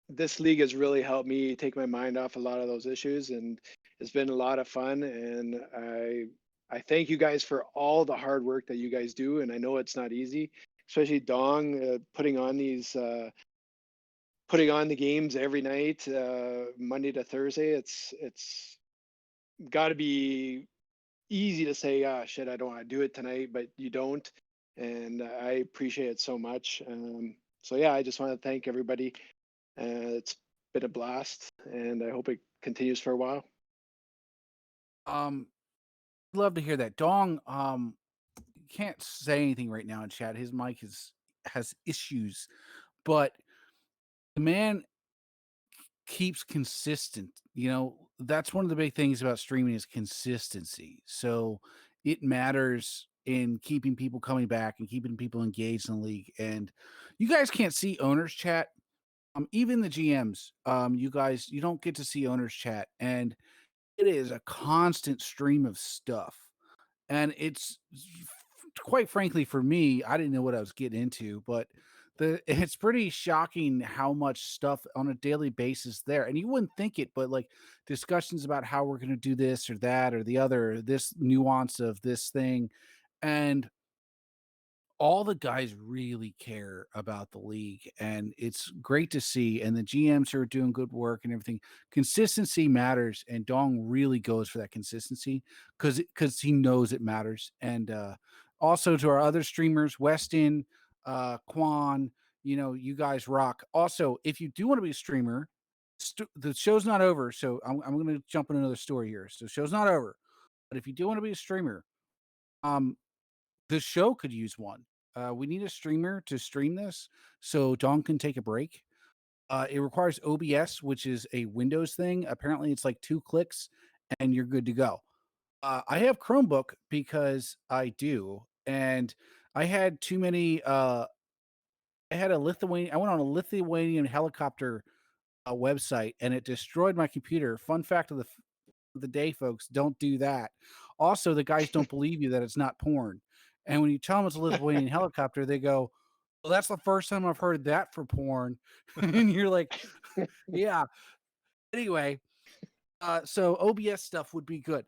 this league has really helped me take my mind off a lot of those issues, and it's been a lot of fun. And I thank you guys for all the hard work that you guys do, and I know it's not easy, especially Dong putting on the games every night, Monday to Thursday. It's got to be easy to say, ah, shit, I don't want to do it tonight, but you don't, and I appreciate it so much. So yeah, I just want to thank everybody. It's been a blast, and I hope it continues for a while. Um, Love to hear that. Dong, can't say anything right now in chat. His mic has issues, but the man keeps consistent. That's one of the big things about streaming is consistency. So it matters in keeping people coming back and keeping people engaged in the league. And you guys can't see owners chat. Even the GMs, you don't get to see owners chat, and it is a constant stream of stuff. And it's quite frankly for me, I didn't know what I was getting into, but it's pretty shocking how much stuff on a daily basis there. And you wouldn't think it, but like discussions about how we're going to do this or that or the other, or this nuance of this thing. And all the guys really care about the league, and it's great to see. And the GMs are doing good work and everything. Consistency matters, and Dong really goes for that consistency because he knows it matters. And also to our other streamers, Weston, Quan, you guys rock. Also, if you do want to be a streamer, the show's not over, so I'm going to jump in another story here. So, the show's not over, but if you do want to be a streamer, um, the show could use one. We need a streamer to stream this so Don can take a break. It requires OBS, which is a Windows thing. Apparently, it's like 2 clicks and you're good to go. I have Chromebook because I do, and I had too many. I went on a Lithuanian helicopter website, and it destroyed my computer. Fun fact of the day, folks, don't do that. Also, the guys don't believe you that it's not porn. And when you tell them it's a Lithuanian helicopter, they go, "Well, that's the first time I've heard that for porn." And you're like, "Yeah." Anyway, so OBS stuff would be good.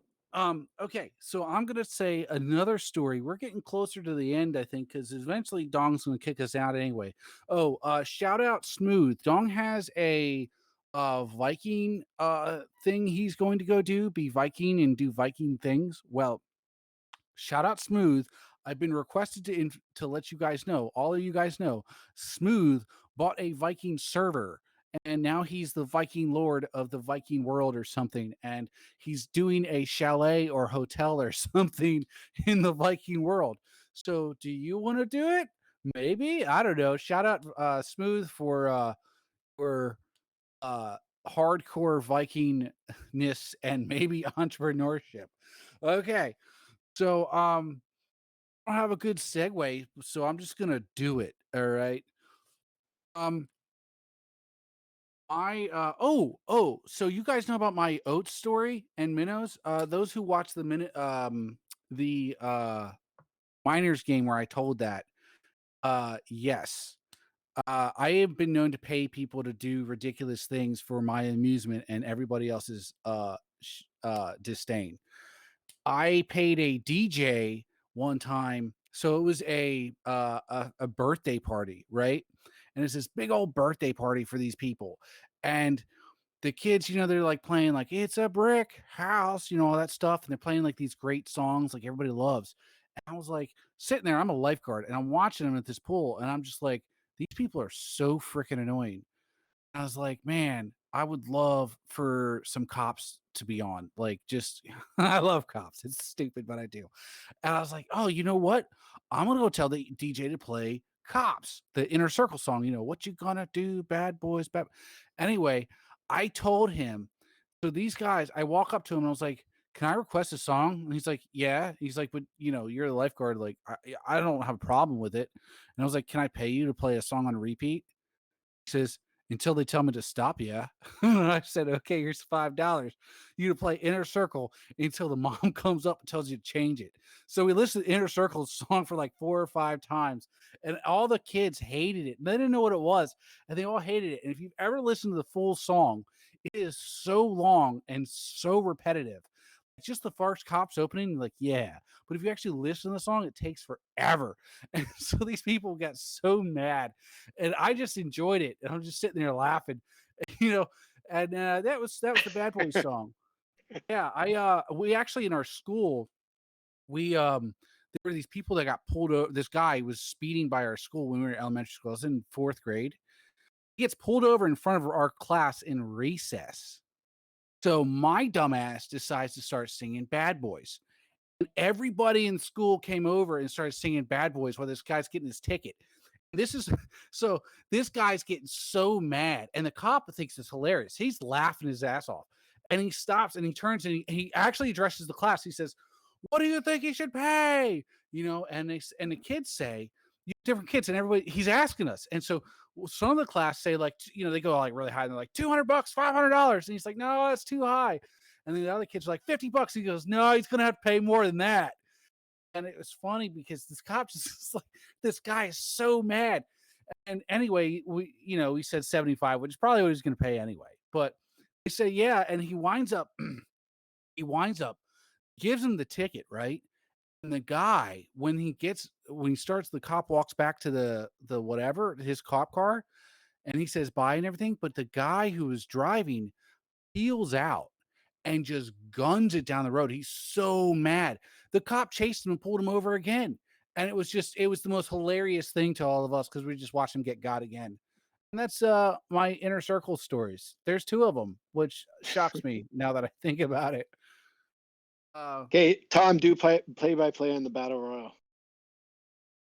Okay, so I'm gonna say another story. We're getting closer to the end, I think, because eventually Dong's gonna kick us out anyway. Oh, shout out Smooth. Dong has a Viking thing he's going to go do, be Viking and do Viking things. Well, shout out Smooth. I've been requested to let you guys know, all of you guys know, Smooth bought a Viking server, and now he's the Viking lord of the Viking world or something, and he's doing a chalet or hotel or something in the Viking world. So, do you want to do it? Maybe, I don't know. Shout out Smooth for uh hardcore Vikingness and maybe entrepreneurship. Okay. So I don't have a good segue, so I'm just gonna do it. All right. Um so you guys know about my oats story and minnows? Those who watch the miners game where I told that. Yes. I have been known to pay people to do ridiculous things for my amusement and everybody else's disdain. I paid a DJ one time, so it was a birthday party, right? And it's this big old birthday party for these people, and the kids, they're like playing like "It's a Brick House," all that stuff, and they're playing like these great songs like everybody loves. And I was like sitting there, I'm a lifeguard, and I'm watching them at this pool, and I'm just like, these people are so freaking annoying. I was like, man, I would love for some cops to be on. Like, just I love cops. It's stupid, but I do. And I was like, oh, you know what? I'm gonna go tell the DJ to play Cops, the Inner Circle song. What you gonna do, bad boys, bad. Anyway, I told him. So these guys, I walk up to him and I was like, "Can I request a song?" And he's like, "Yeah." He's like, "But you're the lifeguard. Like, I don't have a problem with it." And I was like, "Can I pay you to play a song on repeat?" He says, "Until they tell me to stop, yeah." And I said, "Okay, here's $5. You to play Inner Circle until the mom comes up and tells you to change it." So we listened to Inner Circle's song for like 4 or 5 times, and all the kids hated it. They didn't know what it was, and they all hated it. And if you've ever listened to the full song, it is so long and so repetitive. It's just the first Cops opening, like, yeah. But if you actually listen to the song, it takes forever. And so these people got so mad, and I just enjoyed it. And I'm just sitting there laughing, you know. And that was the Bad Boys song. Yeah, we actually in our school, we there were these people that got pulled over. This guy was speeding by our school when we were in elementary school. I was in 4th grade. He gets pulled over in front of our class in recess. So my dumbass decides to start singing Bad Boys. And everybody in school came over and started singing Bad Boys while this guy's getting his ticket. This is so this guy's getting so mad, and the cop thinks it's hilarious. He's laughing his ass off, and he stops and he turns and he actually addresses the class. He says, "What do you think he should pay?" And the kids say, different kids, and everybody he's asking us, and so some of the class say like, they go like really high, and they're like $200, $500, and he's like, "No, that's too high." And then the other kids are like $50. He goes, "No, he's gonna have to pay more than that." And it was funny because this cop just like, this guy is so mad. And anyway, we said 75, which is probably what he's going to pay anyway. But they say, yeah. And he winds up, he winds up, gives him the ticket, right? And the guy, when he starts, the cop walks back to the whatever, his cop car, and he says bye and everything. But the guy who was driving peels out and just guns it down the road. He's so mad. The cop chased him and pulled him over again. And it was the most hilarious thing to all of us because we just watched him get got again. And that's my Inner Circle stories. There's 2 of them, which shocks me now that I think about it. Okay, Tom, do play by play on the battle royal.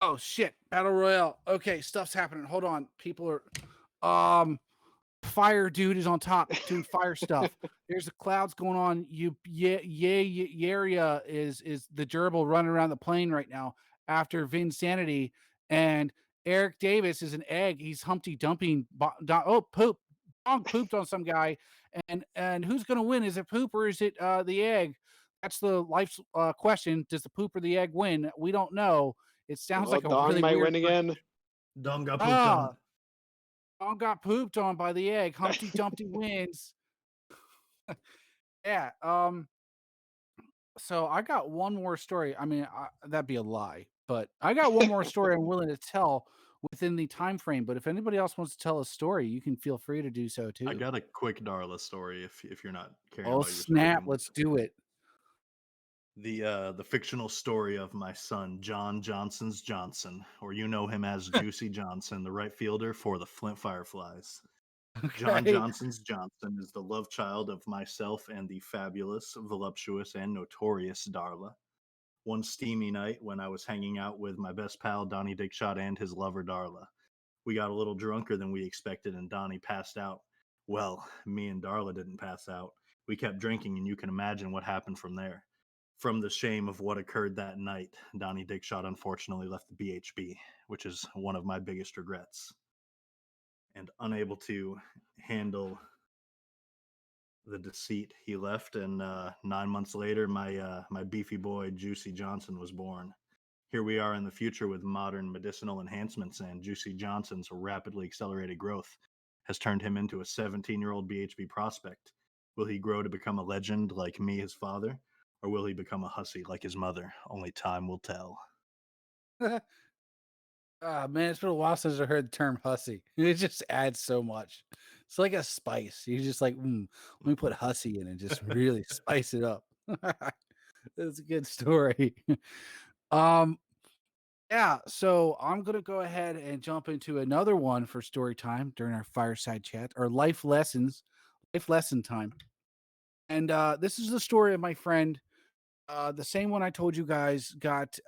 Oh shit, Battle Royale. Okay, stuff's happening. Hold on. People are fire dude is on top doing fire stuff. There's the clouds going on. Yaria is the gerbil running around the plane right now after Vinsanity, and Eric Davis is an egg. He's Humpty Dumping. Poop. Dog pooped on some guy, and who's gonna win? Is it poop or is it the egg? That's the life's question. Does the poop or the egg win? We don't know. It sounds Well, like a Dong really might weird. win again. Dom got pooped Ah, on. Dog got pooped on by the egg. Humpty Dumpty wins. Yeah. So I got one more story. I mean, that'd be a lie, but I got one more story I'm willing to tell within the time frame. But if anybody else wants to tell a story, you can feel free to do so I too. got a quick Darla story if you're not caring Oh about your story snap! too Let's much. do it. The fictional story of my son John Johnson's Johnson, or you know him as Juicy Johnson, the right fielder for the Flint Fireflies. John Okay. Johnson's Johnson is the love child of myself and the fabulous, voluptuous, and notorious Darla. One steamy night when I was hanging out with my best pal Donnie Dickshot and his lover Darla. We got a little drunker than we expected and Donnie passed out. Well, me and Darla didn't pass out. We kept drinking and you can imagine what happened from there. From the shame of what occurred that night, Donnie Dickshot unfortunately left the BHB, which is one of my biggest regrets. And unable to handle the deceit, he left, and 9 months later, my beefy boy Juicy Johnson was born. Here we are in the future with modern medicinal enhancements, and Juicy Johnson's rapidly accelerated growth has turned him into a 17-year-old BHB prospect. Will he grow to become a legend like me, his father, or will he become a hussy like his mother? Only time will tell. Ah, man, it's been a while since I heard the term hussy. It just adds so much. It's like a spice. You're just like, let me put hussy in and just really spice it up. That's a good story. Um, yeah, so I'm gonna go ahead and jump into another one for story time during our fireside chat or life lesson time. And this is the story of my friend, the same one I told you guys got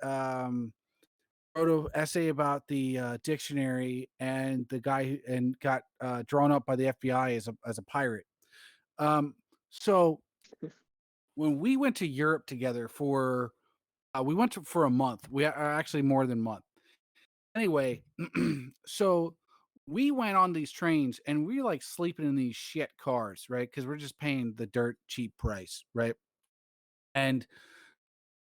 wrote an essay about the dictionary and the guy and got drawn up by the FBI as a pirate. Um, so when we went to Europe together for we went to for a month. We actually more than a month. Anyway, so we went on these trains and we like sleeping in these shit cars, right? Because we're just paying the dirt cheap price, right? And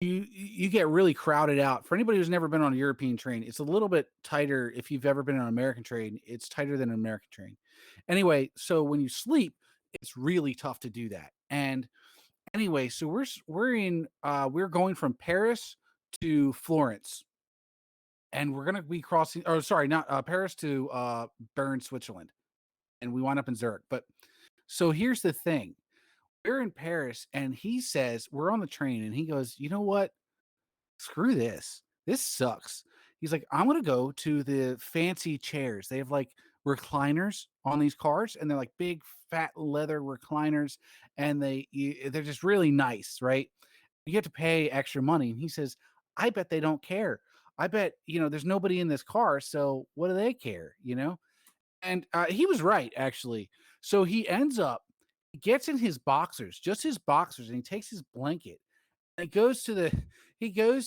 you get really crowded out. For anybody who's never been on a European train, it's a little bit tighter. If you've ever been on an American train, it's tighter than an American train. Anyway, so when you sleep, it's really tough to do that. And anyway, so we're going from Paris to Florence, and we're gonna be crossing. Oh, sorry, not Paris to Bern, Switzerland, and we wind up in Zurich. But so here's the thing: we're in Paris, and he says we're on the train, and he goes, "You know what? Screw this. This sucks." He's like, "I'm gonna go to the fancy chairs. They have like recliners on these cars, and they're like big fat leather recliners, and they're just really nice, right? You have to pay extra money." And he says, "I bet they don't care. I bet there's nobody in this car, so what do they care? And he was right, actually. So he gets in his boxers, just his boxers, and he takes his blanket and he goes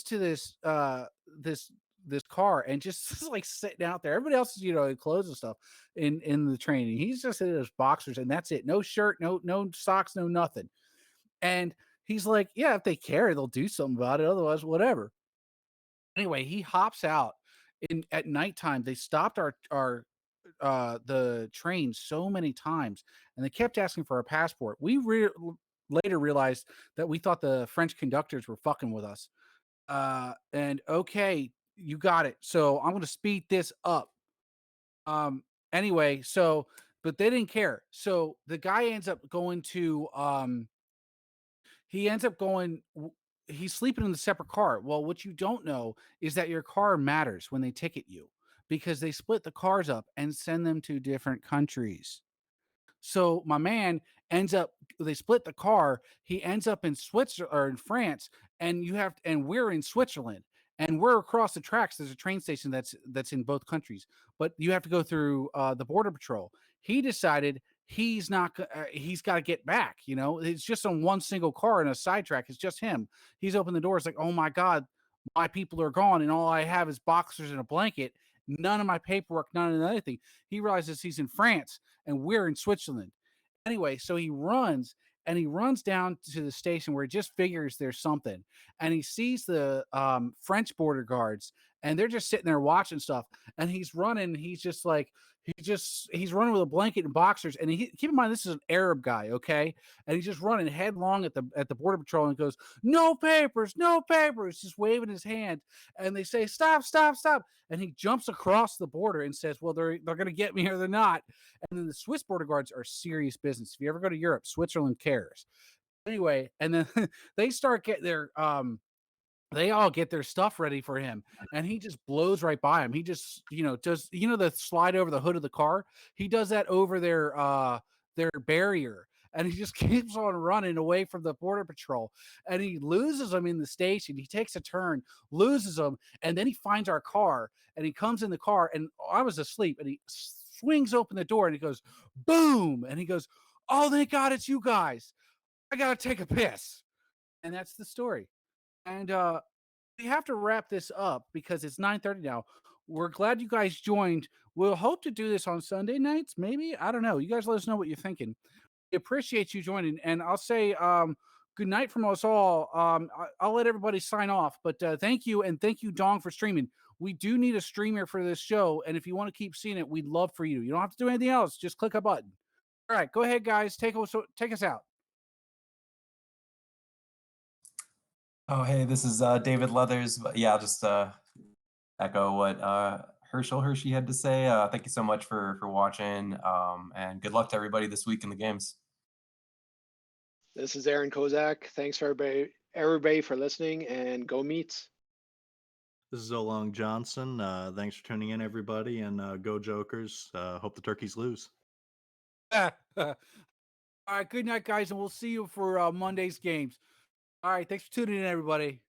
to this car and just is like sitting out there. Everybody else is, in clothes and stuff in the train. And he's just in his boxers and that's it. No shirt, no socks, no nothing. And he's like, yeah, if they care, they'll do something about it. Otherwise, whatever. Anyway, he hops out in at nighttime. They stopped our the train so many times and they kept asking for a passport. Later realized that we thought the French conductors were fucking with us. And okay, you got it. So I'm going to speed this up. Um, anyway, but they didn't care. So the guy ends up going to, he ends up going, he's sleeping in the separate car. Well, what you don't know is that your car matters when they ticket you because they split the cars up and send them to different countries. So my man they split the car. He ends up in Switzerland or in France, and we're in Switzerland, and we're across the tracks. There's a train station that's in both countries, but you have to go through the border patrol. He decided he's got to get back. It's just on one single car in a sidetrack. It's just him. He's opened the door. It's like, oh my god, my people are gone, and all I have is boxers and a blanket. None of my paperwork, none of anything. He realizes he's in France and we're in Switzerland. Anyway, so he runs down to the station where he just figures there's something. And he sees the French border guards and they're just sitting there watching stuff. And he's running. He's just like, he's running with a blanket and boxers. And keep in mind, this is an Arab guy, okay? And he's just running headlong at the border patrol and goes, "No papers, no papers," just waving his hand. And they say, "Stop, stop, stop." And he jumps across the border and says, "Well, they're going to get me or they're not." And then the Swiss border guards are serious business. If you ever go to Europe, Switzerland cares. Anyway, and then they start getting their they all get their stuff ready for him, and he just blows right by him. He just, does the slide over the hood of the car? He does that over their barrier, and he just keeps on running away from the border patrol, and he loses them in the station. He takes a turn, loses them, and then he finds our car, and he comes in the car, and I was asleep, and he swings open the door, and he goes, boom, and he goes, "Oh, thank God it's you guys. I gotta take a piss." And that's the story. And we have to wrap this up because it's 9:30 now. We're glad you guys joined. We'll hope to do this on Sunday nights, maybe. I don't know. You guys let us know what you're thinking. We appreciate you joining. And I'll say good night from us all. I'll let everybody sign off, but thank you. And thank you, Dong, for streaming. We do need a streamer for this show. And if you want to keep seeing it, we'd love for you. You don't have to do anything else. Just click a button. All right, go ahead, guys. Take us out. Oh, hey, this is David Leathers. But yeah, I'll just echo what Hershey had to say. Thank you so much for watching, and good luck to everybody this week in the games. This is Aaron Kozak. Thanks for everybody for listening, and go Meats. This is Olong Johnson. Thanks for tuning in, everybody, and go Jokers. Hope the turkeys lose. All right, good night, guys, and we'll see you for Monday's games. All right, thanks for tuning in, everybody.